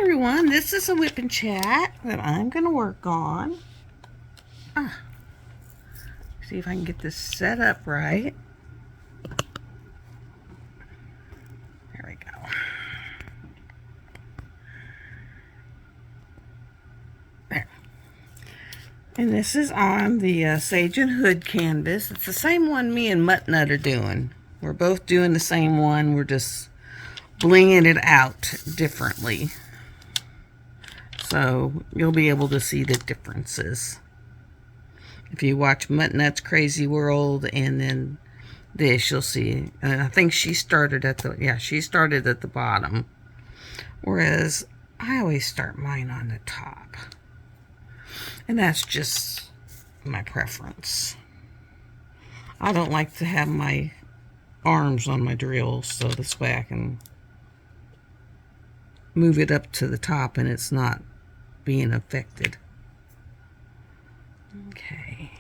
everyone, this is a whip and chat that I'm going to work on. See if I can get this set up right. There we go. There. And this is on the Sage and Hood canvas. It's the same one me and Mutt Nut are doing. We're both doing the same one. We're just blinging it out differently. So you'll be able to see the differences. If you watch Mutt Nut's Crazy World and then this, you'll see. And I think she started at the bottom. Whereas I always start mine on the top. And that's just my preference. I don't like to have my arms on my drill, so this way I can move it up to the top and it's not being affected. Okay.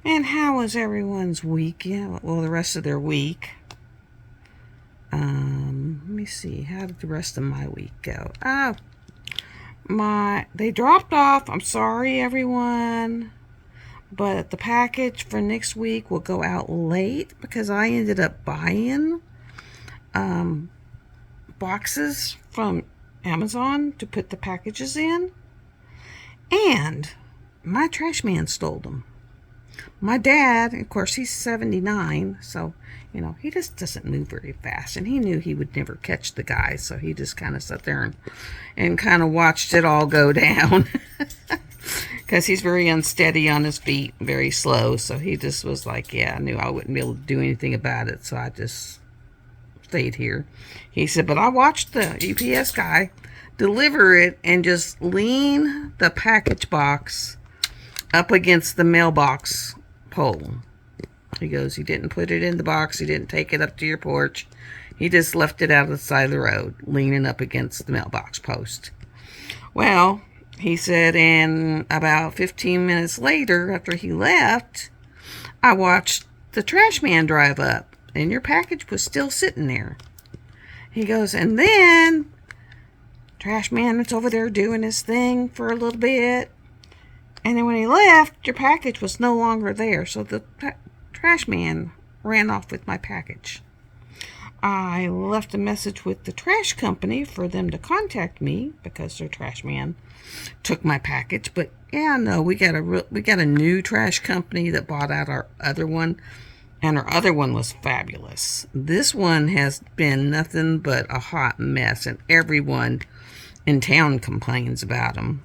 And how was everyone's week? Yeah, well, the rest of their week. Let me see. How did the rest of my week go? Oh, they dropped off. I'm sorry, everyone. But the package for next week will go out late because I ended up buying boxes from Amazon to put the packages in. And my trash man stole them. My dad, of course, he's 79, so, you know, he just doesn't move very fast. And he knew he would never catch the guy, so he just kind of sat there and kind of watched it all go down. Because he's very unsteady on his feet, very slow. So he just was like, yeah, I knew I wouldn't be able to do anything about it. So I just stayed here. He said, but I watched the UPS guy deliver it and just lean the package box up against the mailbox pole. He goes, he didn't put it in the box. He didn't take it up to your porch. He just left it out of the side of the road, leaning up against the mailbox post. Well, he said, and about 15 minutes later, after he left, I watched the trash man drive up, and your package was still sitting there. He goes, and then trash man was over there doing his thing for a little bit. And then when he left, your package was no longer there. So the trash man ran off with my package. I left a message with the trash company for them to contact me because their trash man took my package. But yeah, no, we got a new trash company that bought out our other one, and our other one was fabulous. This one has been nothing but a hot mess, and everyone in town complains about them.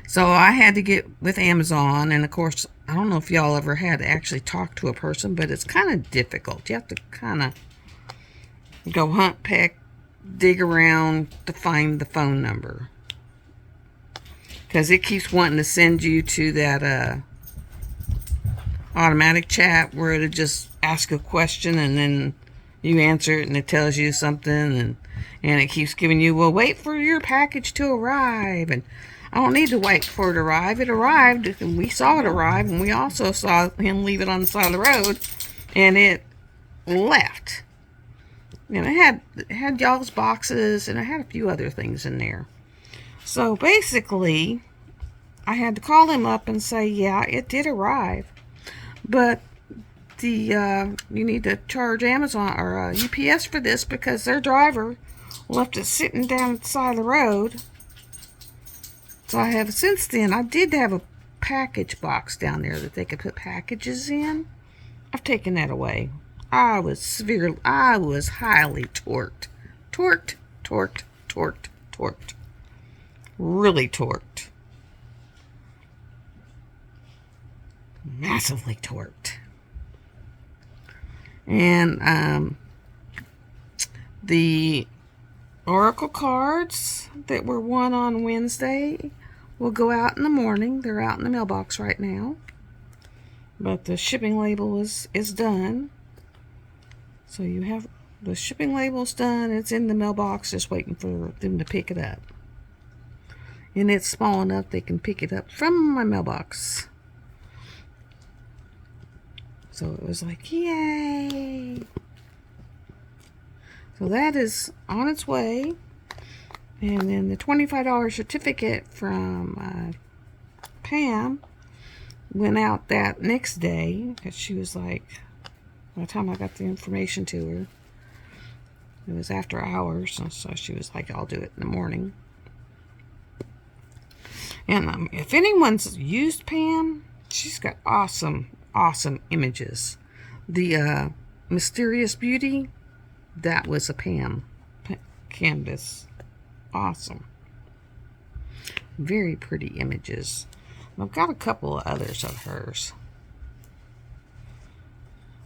So I had to get with Amazon, and of course, I don't know if y'all ever had to actually talk to a person, but it's kind of difficult. You have to kind of go hunt, peck, dig around to find the phone number. Because it keeps wanting to send you to that automatic chat where it'll just ask a question and then you answer it and it tells you something, and it keeps giving you, well, wait for your package to arrive, and I don't need to wait for it to arrive. It arrived, and we saw it arrive, and we also saw him leave it on the side of the road, and it left. You know, it had y'all's boxes, and I had a few other things in there. So basically, I had to call him up and say, yeah, it did arrive, but you need to charge Amazon or UPS for this because their driver left it sitting down at the side of the road. So I have, since then, I did have a package box down there that they could put packages in. I've taken that away. I was highly torqued. Torqued. Really torqued. Massively torqued. And the Oracle cards that were won on Wednesday will go out in the morning. They're out in the mailbox right now. But the shipping label is done. So you have the shipping label's done. It's in the mailbox just waiting for them to pick it up. And it's small enough they can pick it up from my mailbox. So it was like, yay! So that is on its way. And then the $25 certificate from Pam went out that next day, because she was like, by the time I got the information to her, it was after hours, so she was like, I'll do it in the morning. And if anyone's used Pam, she's got awesome images. The Mysterious Beauty, that was a Pam canvas. Awesome. Very pretty images. I've got a couple of others of hers.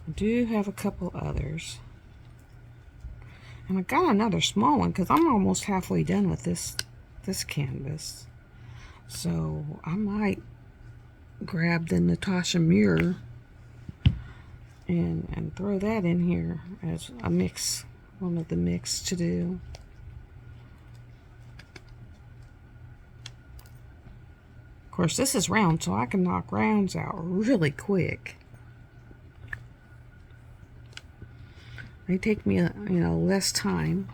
I do have a couple others. And I got another small one because I'm almost halfway done with this canvas. So I might grab the Natasha Muir and throw that in here as a mix, one of the mix to do. Of course, this is round, so I can knock rounds out really quick. They take me, less time.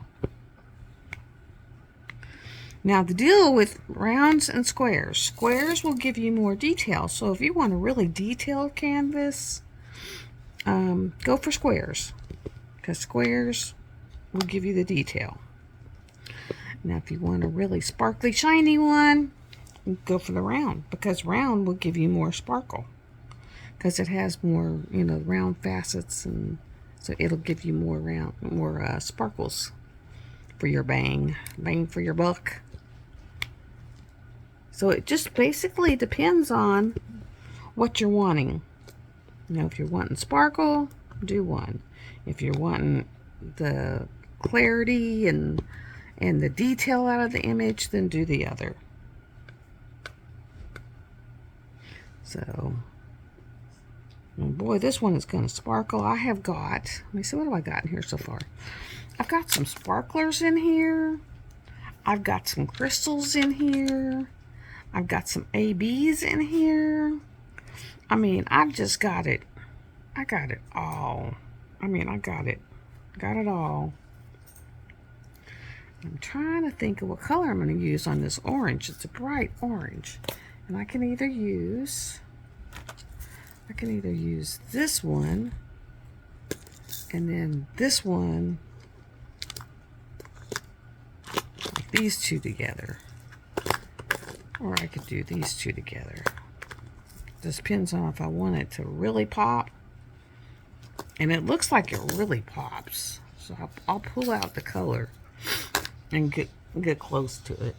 Now, the deal with rounds and squares will give you more detail. So if you want a really detailed canvas, go for squares, because squares will give you the detail. Now, if you want a really sparkly, shiny one, go for the round, because round will give you more sparkle, because it has more, round facets, and so it'll give you more sparkles for your bang for your buck. So it just basically depends on what you're wanting. If you're wanting sparkle, do one. If you're wanting the clarity and the detail out of the image, then do the other. So, oh boy, this one is going to sparkle. I have got, let me see, what have I got in here so far? I've got some sparklers in here. I've got some crystals in here. I've got some ABs in here. I mean, I've just got it. I got it all. I mean, I got it. Got it all. I'm trying to think of what color I'm going to use on this orange. It's a bright orange. And I can either use this one, and then this one, like these two together. Or I could do these two together. This depends on if I want it to really pop. And it looks like it really pops. So I'll pull out the color and get close to it.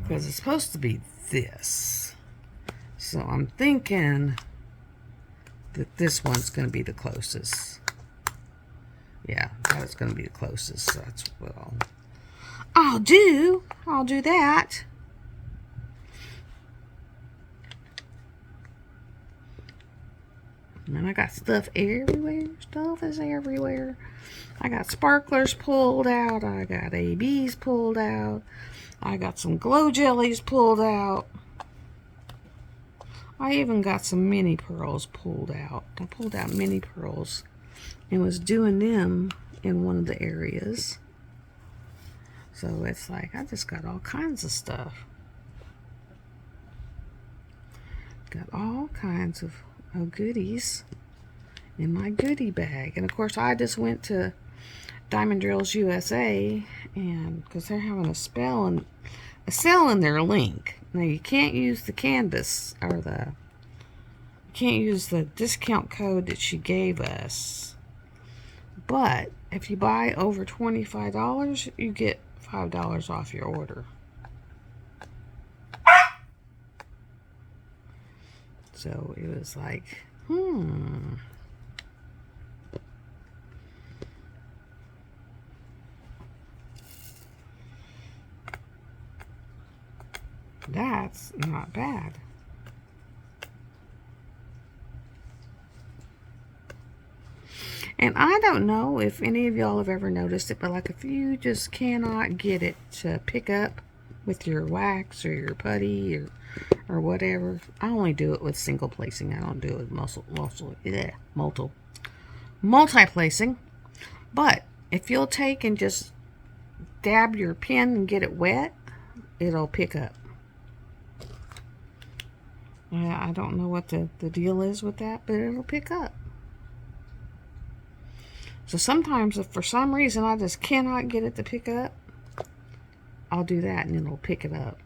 Because it's supposed to be this. So I'm thinking that this one's going to be the closest. Yeah, that's going to be the closest. So that's what I'll do that. And I got stuff everywhere. Stuff is everywhere. I got sparklers pulled out. I got ABs pulled out. I got some glow jellies pulled out. I even got some mini pearls pulled out. I pulled out mini pearls and was doing them in one of the areas. So it's like I just got all kinds of stuff. Got all kinds of goodies in my goodie bag. And of course I just went to Diamond Drills USA, and because they're having a sale in their link. Now you can't use the canvas or you can't use the discount code that she gave us. But if you buy over $25, you get $5 off your order. So it was like, that's not bad. And I don't know if any of y'all have ever noticed it, but like if you just cannot get it to pick up with your wax or your putty or whatever, I only do it with single placing. I don't do it with multi-placing. But if you'll take and just dab your pen and get it wet, it'll pick up. I don't know what the deal is with that, but it'll pick up. So sometimes if for some reason I just cannot get it to pick up, I'll do that and it'll pick it up.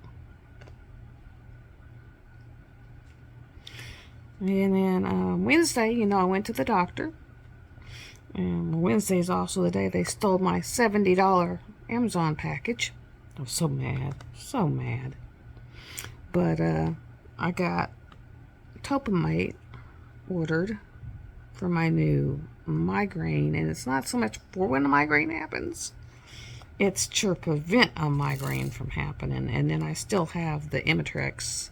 And then Wednesday, you know, I went to the doctor. And Wednesday is also the day they stole my $70 Amazon package. I was so mad. So mad. But I got Topamate ordered for my new migraine. And it's not so much for when a migraine happens. It's to prevent a migraine from happening. And then I still have the Imitrex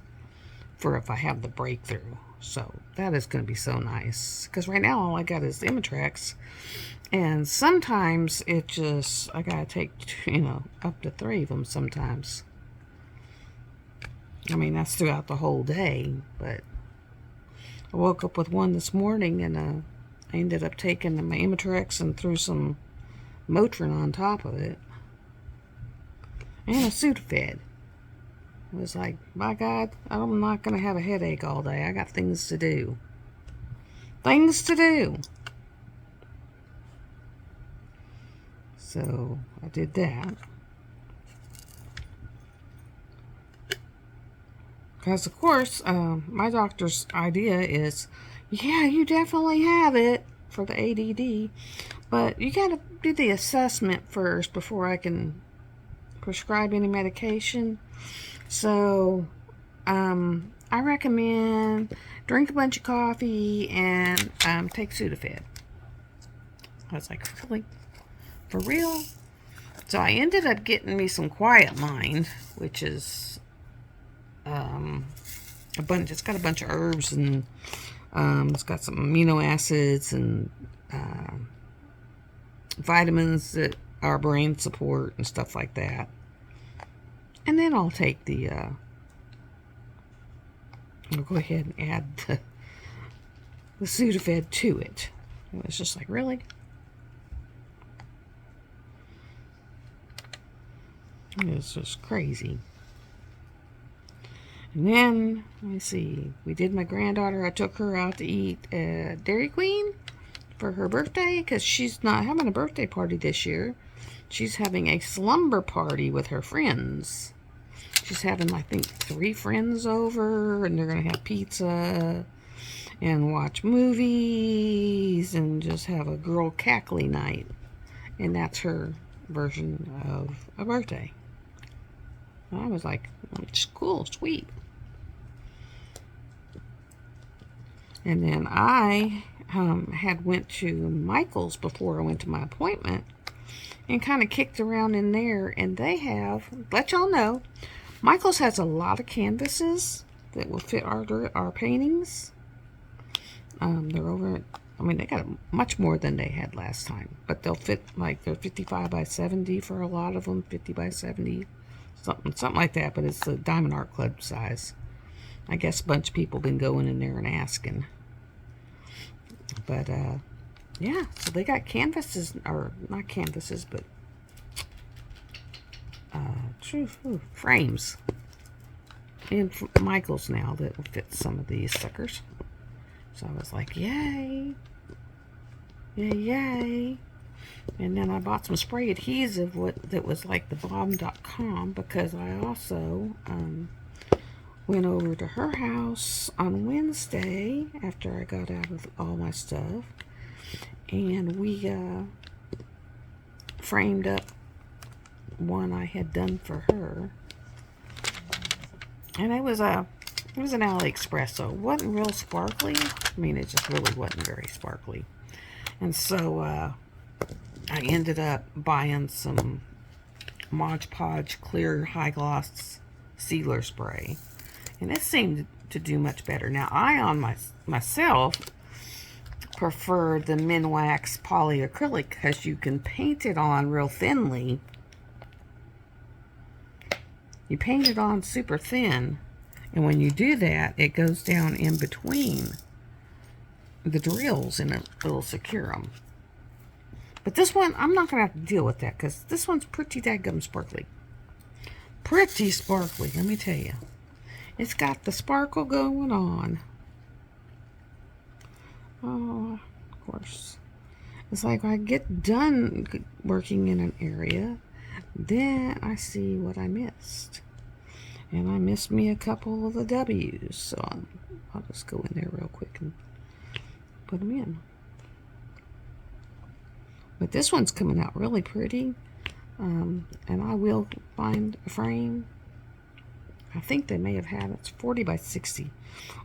for if I have the breakthrough. So that is going to be so nice. Because right now all I got is the Imitrex. And sometimes it just, I got to take, you know, up to 3 of them sometimes. I mean, that's throughout the whole day. But I woke up with one this morning and I ended up taking my Imitrex and threw some Motrin on top of it. And a Sudafed. It was like, by God, I'm not going to have a headache all day. I got things to do. Things to do. So, I did that. Because, of course, my doctor's idea is, yeah, you definitely have it for the ADD. But you got to do the assessment first before I can prescribe any medication. So, I recommend drink a bunch of coffee and take Sudafed. I was like, really? For real? So I ended up getting me some Quiet Mind, which is it's got a bunch of herbs and it's got some amino acids and vitamins that our brain support and stuff like that. And then I'll take the, I'll go ahead and add the Sudafed to it. It was just like, really? It's just crazy. And then, let me see, we did my granddaughter, I took her out to eat at Dairy Queen for her birthday, because she's not having a birthday party this year. She's having a slumber party with her friends. She's having, I think, 3 friends over, and they're going to have pizza and watch movies and just have a girl cackly night. And that's her version of a birthday. I was like, it's cool, sweet. And then I had went to Michael's before I went to my appointment and kind of kicked around in there, and they have, let y'all know, Michael's has a lot of canvases that will fit our paintings. They're over, I mean, they got much more than they had last time, but they'll fit, like, they're 55 by 70 for a lot of them, 50 by 70, something like that, but it's the Diamond Art Club size. I guess a bunch of people been going in there and asking. But, yeah, so they got canvases, or not canvases, but frames in Michael's now that will fit some of these suckers. So I was like, yay, yay, yay. And then I bought some spray adhesive that was like the bomb.com, because I also went over to her house on Wednesday after I got out of all my stuff, and we framed up one I had done for her, and it was an AliExpress, so it wasn't real sparkly. I mean, it just really wasn't very sparkly. And so I ended up buying some Mod Podge clear high gloss sealer spray, and it seemed to do much better. Now I myself prefer the Minwax polyacrylic, because you can paint it on real thinly. You paint it on super thin, and when you do that, it goes down in between the drills and it'll secure them. But this one, I'm not going to have to deal with that because this one's pretty dadgum sparkly. Pretty sparkly, let me tell you. It's got the sparkle going on. Oh, of course. It's like I get done working in an area, then I see what I missed. And I missed me a couple of the W's, so I'll just go in there real quick and put them in. But this one's coming out really pretty, and I will find a frame. I think they may have had it's 40 by 60,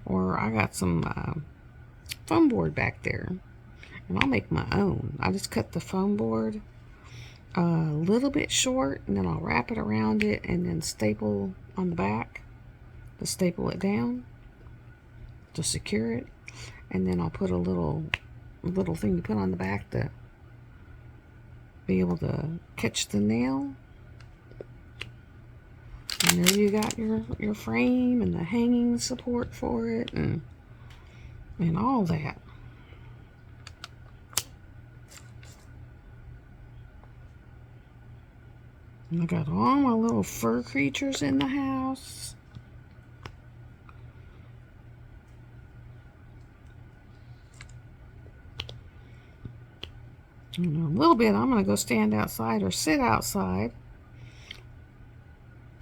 or I got some foam board back there, and I'll make my own. I just cut the foam board a little bit short, and then I'll wrap it around it and then staple on the back to staple it down to secure it, and then I'll put a little thing to put on the back to be able to catch the nail. And there you got your frame and the hanging support for it and all that. And I got all my little fur creatures in the house. In a little bit, I'm going to go stand outside or sit outside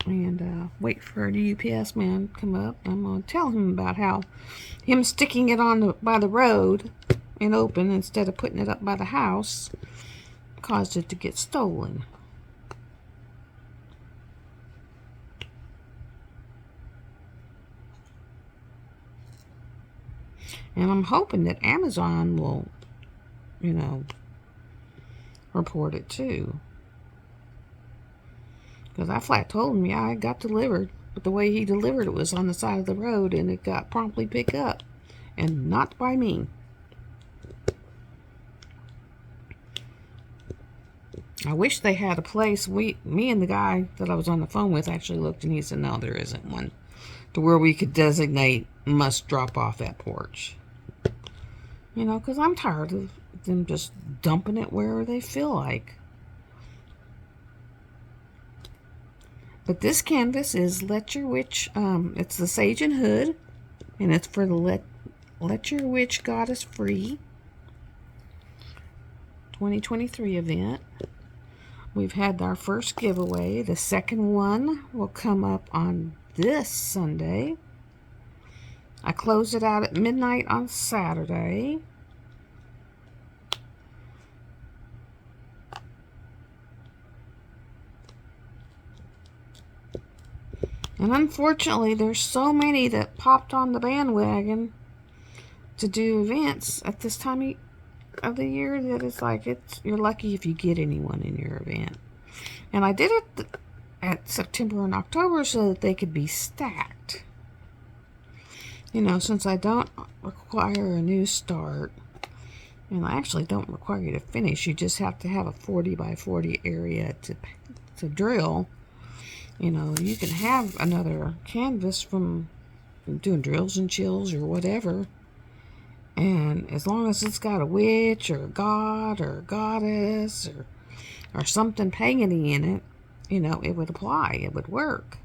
and wait for the UPS man to come up. I'm going to tell him about how him sticking it on by the road and open instead of putting it up by the house caused it to get stolen. And I'm hoping that Amazon will, report it too. Because I flat told him, yeah, it got delivered. But the way he delivered it was on the side of the road and it got promptly picked up. And not by me. I wish they had a place. Me and the guy that I was on the phone with actually looked and he said, no, there isn't one. To where we could designate must drop off at porch. Because I'm tired of them just dumping it wherever they feel like. But this canvas is Let Your Witch, it's the Sage and Hood, and it's for the Let Your Witch Goddess Free 2023 event. We've had our first giveaway. The second one will come up on this Sunday. I closed it out at midnight on Saturday. And unfortunately, there's so many that popped on the bandwagon to do events at this time of the year that it's like you're lucky if you get anyone in your event. And I did it at September and October so that they could be stacked. Since I don't require a new start, and I actually don't require you to finish, you just have to have a 40 by 40 area to drill. You can have another canvas from doing drills and chills or whatever, and as long as it's got a witch or a god or a goddess or something pagan-y in it, it would apply, it would work.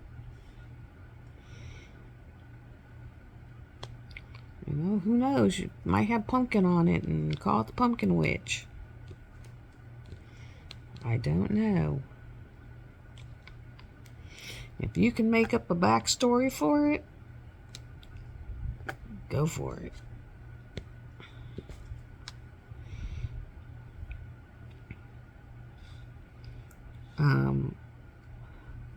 Who knows? You might have pumpkin on it and call it the Pumpkin Witch. I don't know. If you can make up a backstory for it, go for it.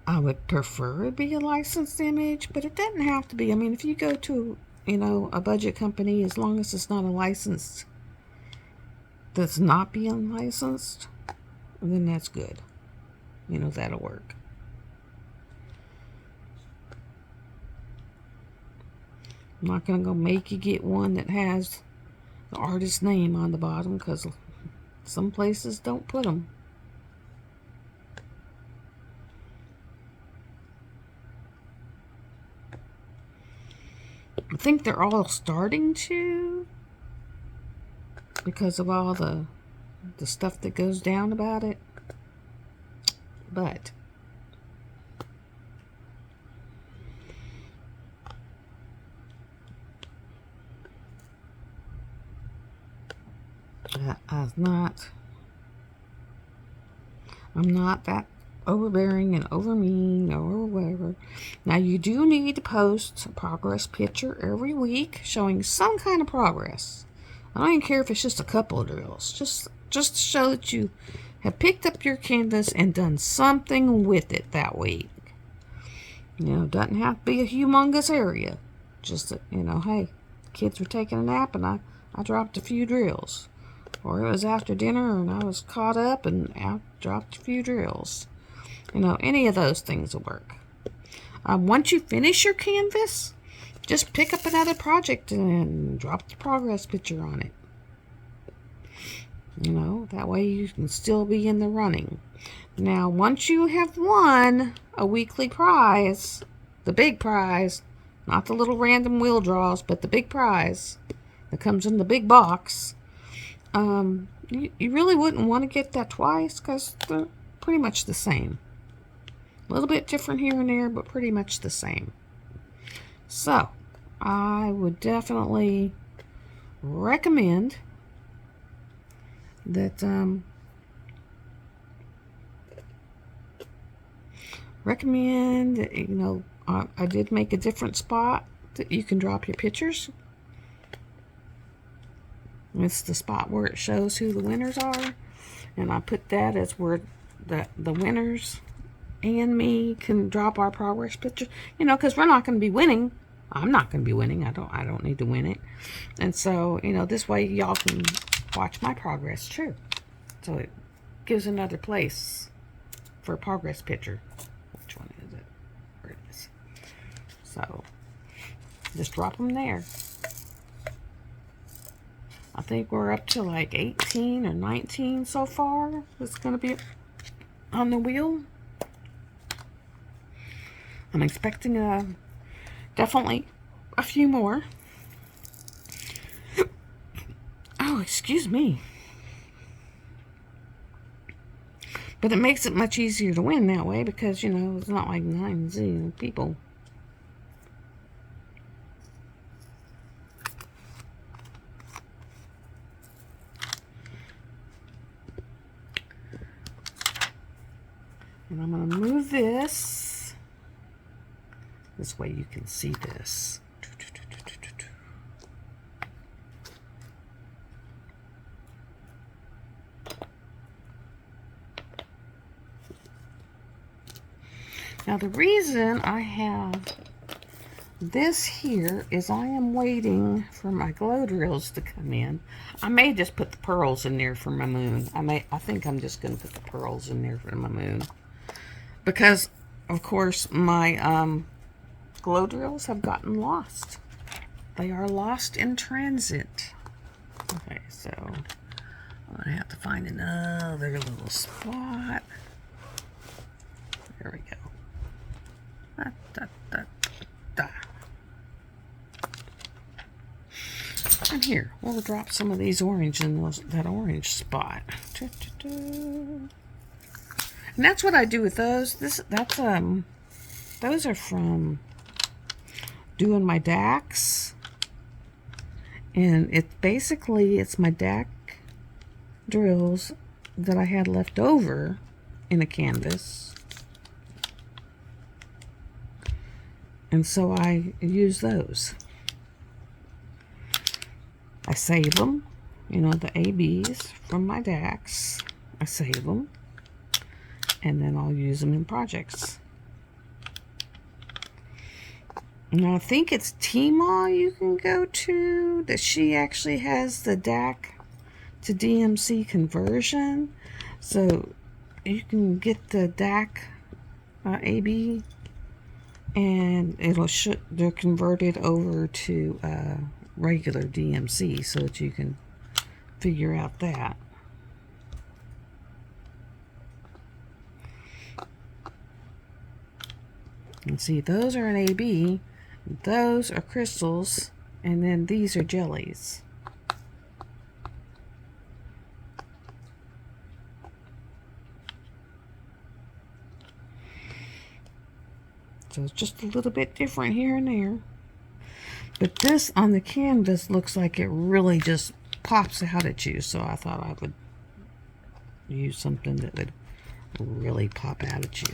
I would prefer it be a licensed image, but it doesn't have to be. I mean, if you go to a budget company, as long as it's not a licensed that's not being licensed, then that's good. That'll work. I'm not going to go make you get one that has the artist's name on the bottom because some places don't put them. I think they're all starting to, because of all the the stuff that goes down about it. But I'm not that overbearing and over mean or whatever. Now you do need to post a progress picture every week showing some kind of progress. I don't even care if it's just a couple of drills. Just to show that you have picked up your canvas and done something with it that week. You know, it doesn't have to be a humongous area. Just that, you know, hey, kids were taking a nap and I dropped a few drills. Or it was after dinner and I was caught up and I dropped a few drills. You know, any of those things will work. Once you finish your canvas, just pick up another project and drop the progress picture on it. You know, that way you can still be in the running. Now, once you have won a weekly prize, the big prize, not the little random wheel draws, but the big prize that comes in the big box, you really wouldn't want to get that twice because they're pretty much the same. A little bit different here and there, but pretty much the same. So, I would definitely recommend that you know, I did make a different spot that you can drop your pictures. It's the spot where it shows who the winners are, and I put that as where the winners and me can drop our progress picture. You know, because we're not going to be winning. I'm not going to be winning. I don't need to win it. And so, you know, this way y'all can watch my progress too. So it gives another place for a progress picture. Which one is it? Where it is. So just drop them there. I think we're up to like 18 or 19 so far. It's going to be on the wheel. I'm expecting definitely a few more. Oh, excuse me. But it makes it much easier to win that way because, you know, it's not like 9 people. And I'm going to move this way you can see this. Now the reason I have this here is I am waiting for my glow drills to come in. I may just put the pearls in there for my moon. I think I'm just going to put the pearls in there for my moon. Because, of course, my glow drills have gotten lost. They are lost in transit. Okay, so I'm going to have to find another little spot. There we go. Da, da, da, da. And here, we'll drop some of these orange in that orange spot. Da, da, da. And that's what I do with those. Those are from doing my DACs. And it's my DAC drills that I had left over in a canvas. And so I use those. I save them, you know, the ABs from my DACs. I save them. And then I'll use them in projects. Now I think it's Tmall you can go to, that she actually has the DAC to DMC conversion. So you can get the DAC AB and they're converted over to regular DMC so that you can figure out that. And see, those are an AB, those are crystals, and then these are jellies. So it's just a little bit different here and there. But this on the canvas looks like it really just pops out at you. So I thought I would use something that would really pop out at you.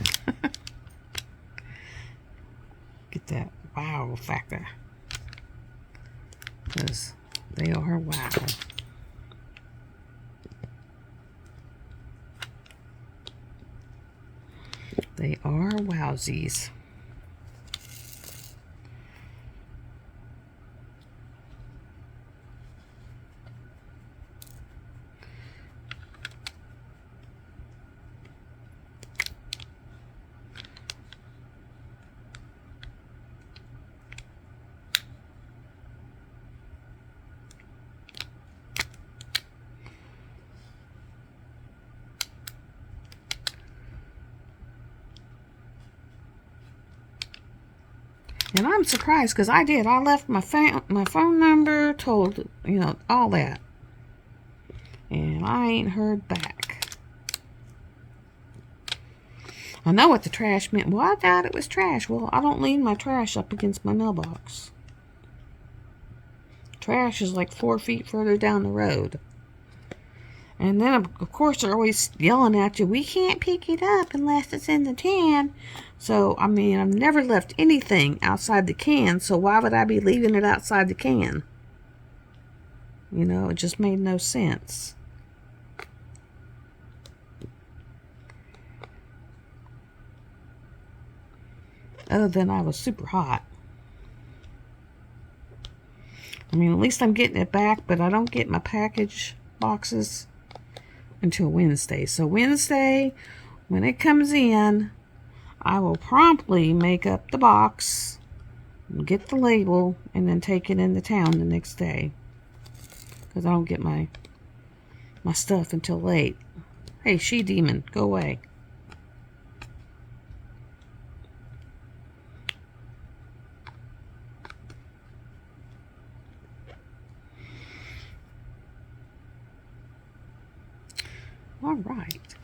Get that wow factor. Because they are wow. They are wowsies. And I'm surprised because I did. I left my phone number, told, you know, all that. And I ain't heard back. I know what the trash meant. Well, I thought it was trash. Well, I don't lean my trash up against my mailbox. Trash is like 4 feet further down the road. And then, of course, they're always yelling at you, we can't pick it up unless it's in the can. So, I mean, I've never left anything outside the can, so why would I be leaving it outside the can? You know, it just made no sense. Other than I was super hot. I mean, at least I'm getting it back, but I don't get my package boxes until Wednesday. So Wednesday, when it comes in, I will promptly make up the box, get the label, and then take it into town the next day. Because I don't get my stuff until late. Hey, she-demon, go away. All right.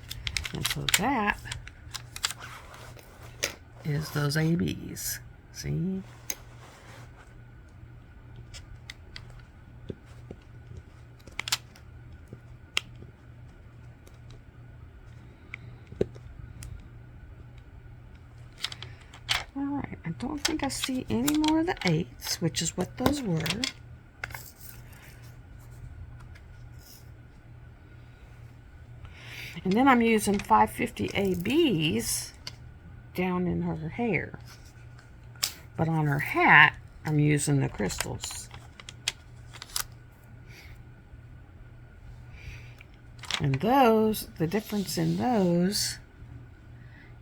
And so that is those ABs. See? All right. I don't think I see any more of the 8s, which is what those were. And then I'm using 550 ABs down in her hair. But on her hat, I'm using the crystals. And those, the difference in those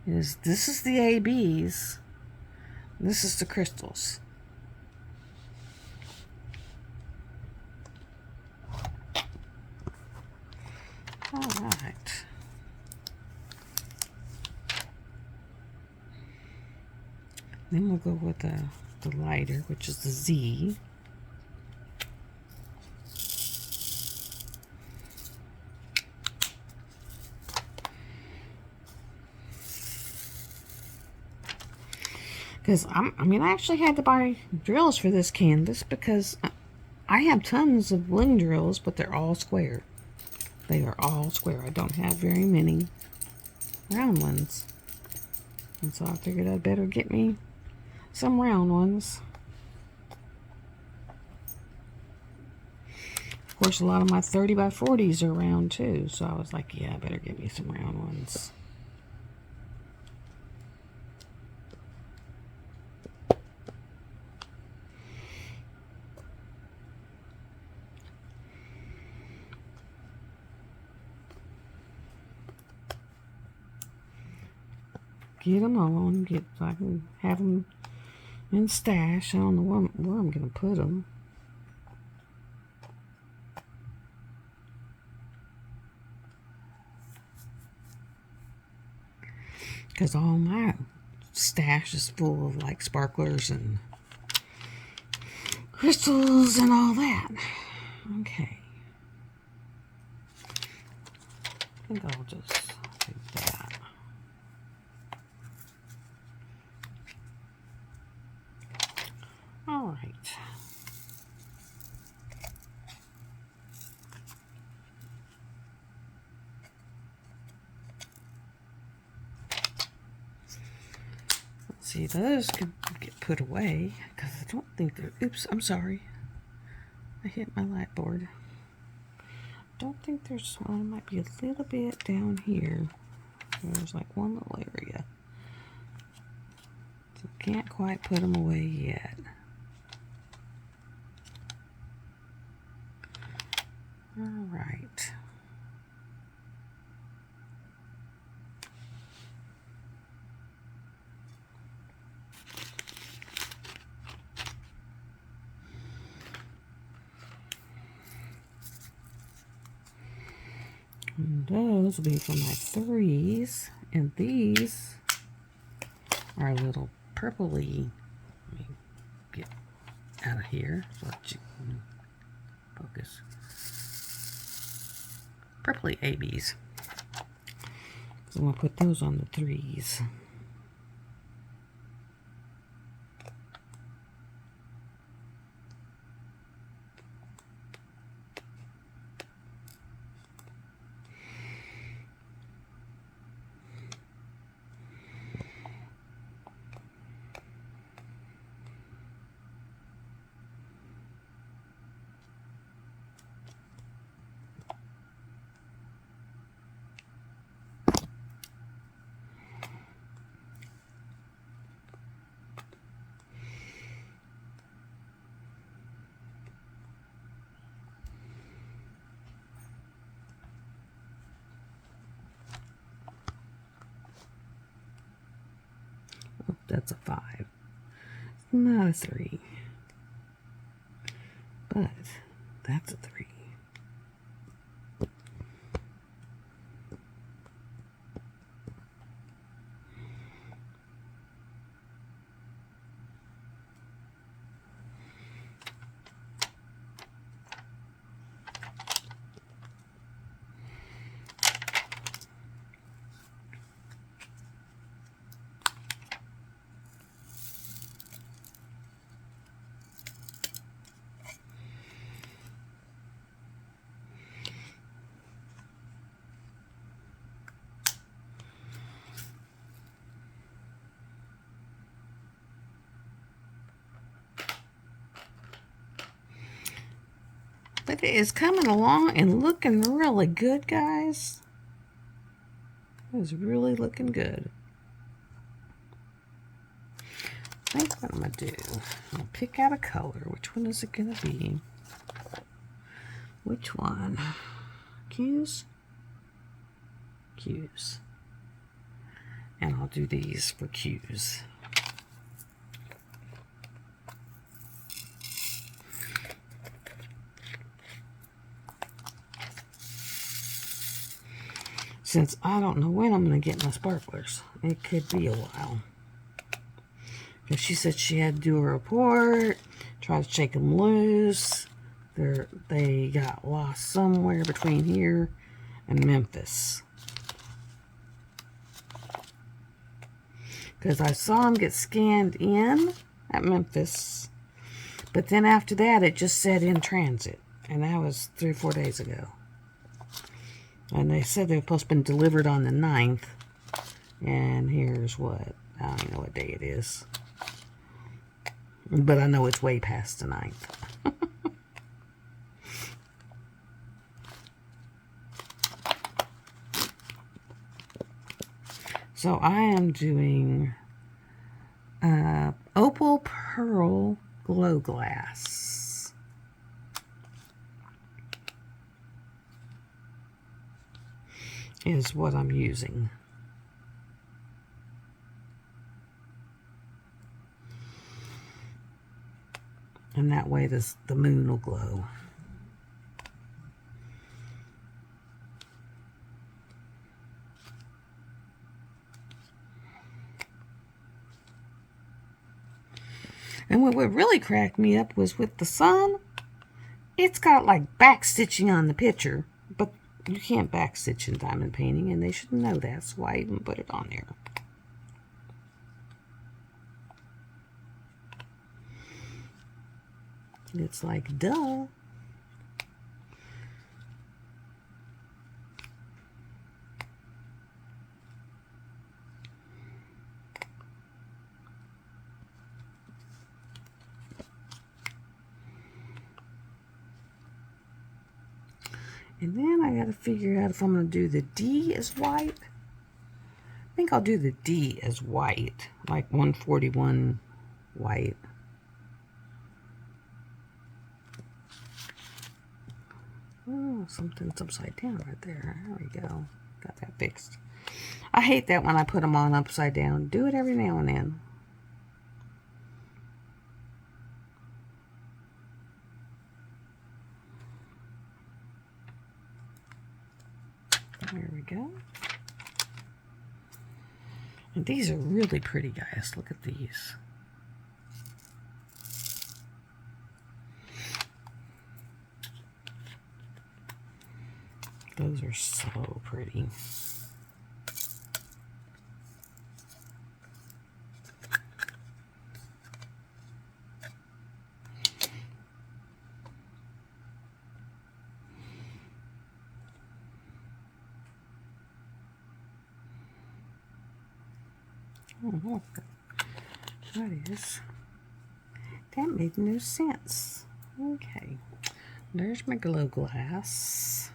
is this is the ABs, this is the crystals. All right. Then we'll go with the lighter, which is the Z. Because I mean, I actually had to buy drills for this canvas because I have tons of bling drills, but they're all square. They are all square. I don't have very many round ones. And so I figured I'd better get me some round ones. Of course, a lot of my 30 by 40s are round too. So I was like, yeah, I better get me some round ones. Get them on, so I can have them in stash. I don't know where I'm going to put them. Because all my stash is full of like sparklers and crystals and all that. Okay. I think I'll just do that. see, those could get put away because I don't think they're. Oops, I'm sorry. I hit my light board. Don't think there's one. It might be a little bit down here. There's like one little area. So can't quite put them away yet. All right. And those will be for my 3s, and these are a little purpley. Let me get out of here so that you can focus. Purpley ABs. So I'm going to put those on the 3s. That's a 5. It's not a 3. But that's a 3. But it is coming along and looking really good, guys. It is really looking good. I think what I'm going to do, I'm going to pick out a color. Which one is it going to be? Which one? Q's? Q's. And I'll do these for Q's. Since I don't know when I'm going to get my sparklers. It could be a while. Because she said she had to do a report, try to shake them loose. They got lost somewhere between here and Memphis. Because I saw them get scanned in at Memphis. But then after that, it just said in transit. And that was 3 or 4 days ago. And they said they were supposed to have been delivered on the 9th. And here's what. I don't even know what day it is. But I know it's way past the 9th. So I am doing Opal Pearl Glow Glass. Is what I'm using. And that way the moon will glow. And what really cracked me up was with the sun, it's got like back stitching on the picture, but you can't backstitch in diamond painting, and they should know that, so I even put it on there. It's like, duh. And then I got to figure out if I'm going to do the D as white. I think I'll do the D as white, like 141 white. Oh, something's upside down right there. There we go. Got that fixed. I hate that when I put them on upside down. Do it every now and then. There we go. And these are really pretty, guys. Look at these. Those are so pretty. Oh, look. That is. That made no sense. Okay. There's my glow glass.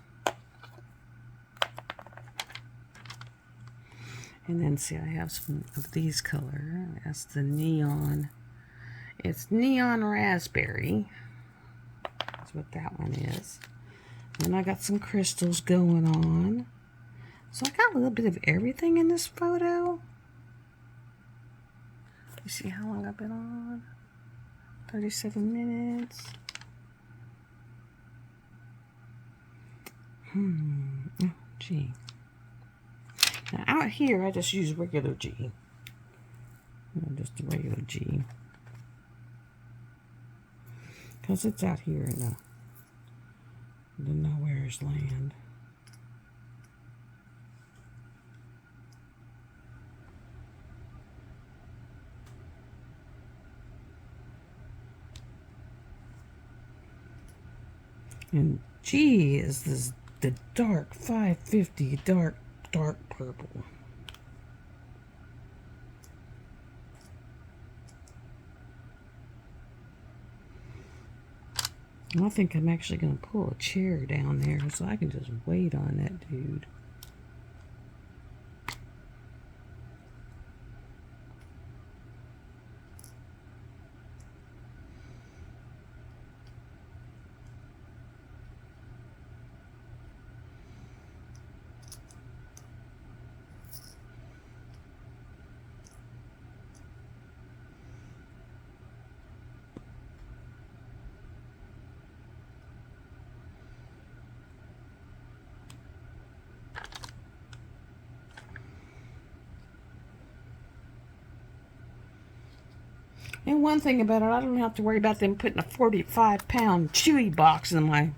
And then see, I have some of these color. That's the neon. It's neon raspberry. That's what that one is. And I got some crystals going on. So I got a little bit of everything in this photo. You see how long I've been on? 37 minutes. Oh, G. Now out here, I just use regular G. Just a regular G. Because it's out here in the nowhere's land. And G is the dark 550 dark purple. I think I'm actually going to pull a chair down there so I can just wait on that dude. And one thing about it, I don't have to worry about them putting a 45-pound Chewy box in my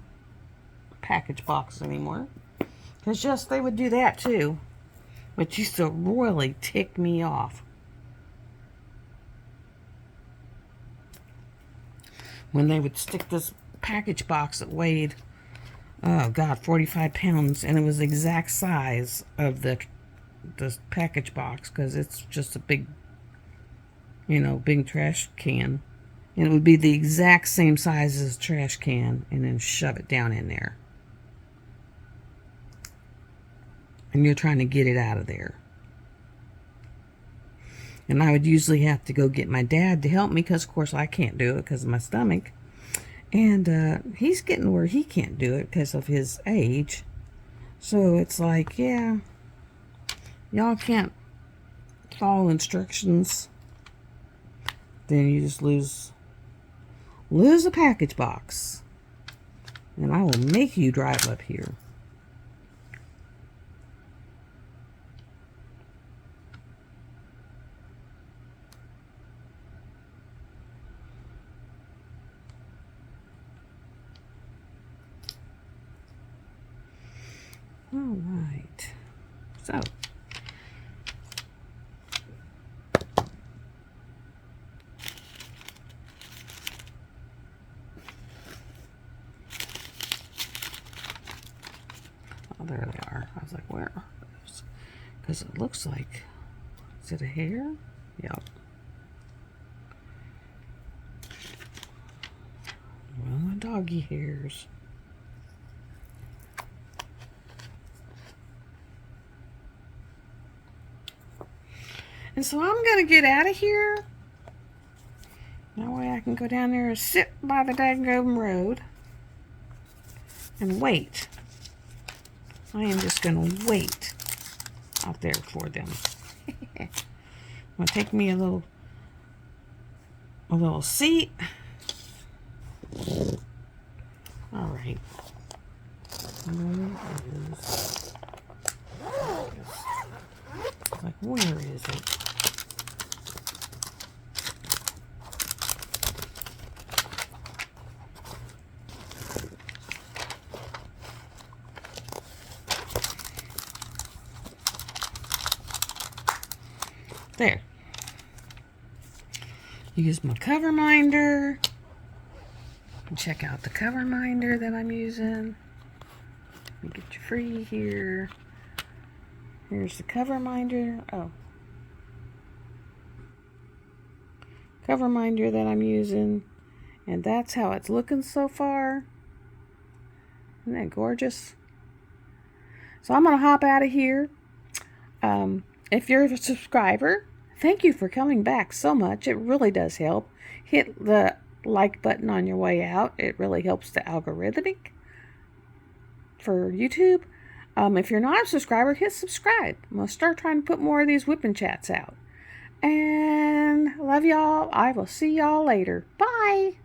package box anymore. Because yes, they would do that too. Which used to really tick me off. When they would stick this package box that weighed, oh God, 45 pounds. And it was the exact size of the package box. Because it's just a big, big trash can. And it would be the exact same size as a trash can. And then shove it down in there. And you're trying to get it out of there. And I would usually have to go get my dad to help me. Because, of course, I can't do it because of my stomach. And he's getting where he can't do it because of his age. So it's like, yeah, y'all can't follow instructions. Then you just lose a package box. And I will make you drive up here. All right. So. Oh, there they are. I was like, where are those? Because it looks like, is it a hair? Yep. Well, doggy hairs. And so I'm going to get out of here. That way I can go down there and sit by the daggone road and wait. I am just going to wait out there for them. I'm going to take me a little seat. All right. Like, where is it? There. Use my cover minder. Check out the cover minder that I'm using. Let me get you free here. Here's the cover minder. Oh. Cover minder that I'm using. And that's how it's looking so far. Isn't that gorgeous? So I'm going to hop out of here. If you're a subscriber, thank you for coming back so much. It really does help. Hit the like button on your way out. It really helps the algorithmic for YouTube. If you're not a subscriber, hit subscribe. I'm going to start trying to put more of these whipping chats out. And love y'all. I will see y'all later. Bye.